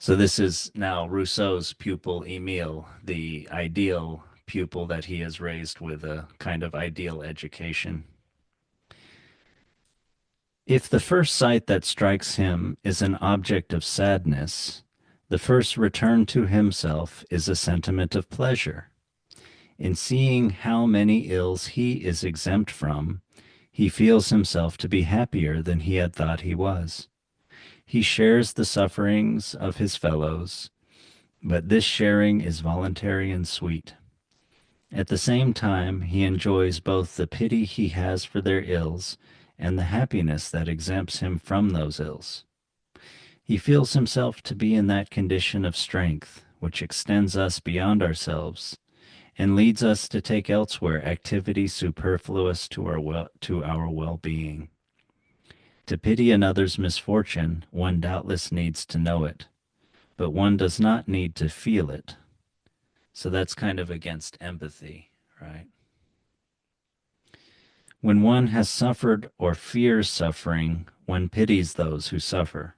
So this is now Rousseau's pupil Emile, the ideal pupil that he has raised with a kind of ideal education. If the first sight that strikes him is an object of sadness, the first return to himself is a sentiment of pleasure. In seeing how many ills he is exempt from, he feels himself to be happier than he had thought he was. He shares the sufferings of his fellows, but this sharing is voluntary and sweet. At the same time, he enjoys both the pity he has for their ills and the happiness that exempts him from those ills. He feels himself to be in that condition of strength which extends us beyond ourselves and leads us to take elsewhere activity superfluous to our well-being. To pity another's misfortune, one doubtless needs to know it, but one does not need to feel it. So that's kind of against empathy, right? When one has suffered or fears suffering, one pities those who suffer.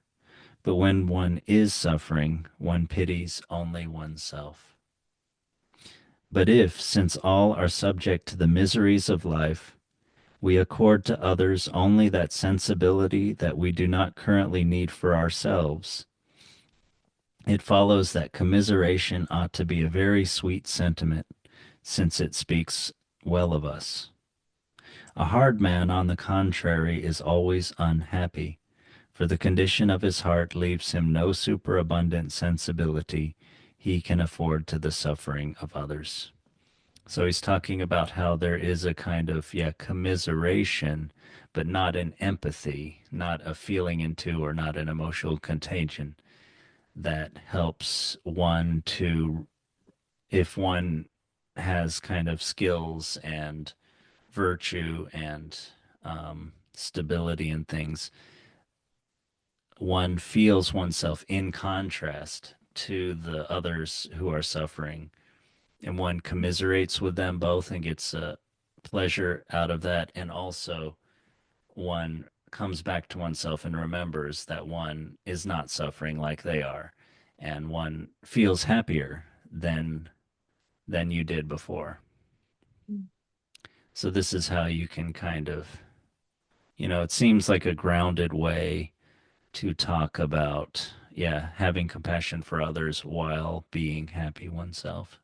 But when one is suffering, one pities only oneself. But if, since all are subject to the miseries of life, we accord to others only that sensibility that we do not currently need for ourselves, it follows that commiseration ought to be a very sweet sentiment, since it speaks well of us. A hard man, on the contrary, is always unhappy, for the condition of his heart leaves him no superabundant sensibility he can afford to the suffering of others. So he's talking about how there is a kind of, commiseration, but not an empathy, not a feeling into or not an emotional contagion that helps one to, if one has kind of skills and virtue and stability and things, one feels oneself in contrast to the others who are suffering, and one commiserates with them both and gets a pleasure out of that, and also one comes back to oneself and remembers that one is not suffering like they are, and one feels happier than you did before. So this is how you can kind of, it seems like a grounded way to talk about, having compassion for others while being happy oneself.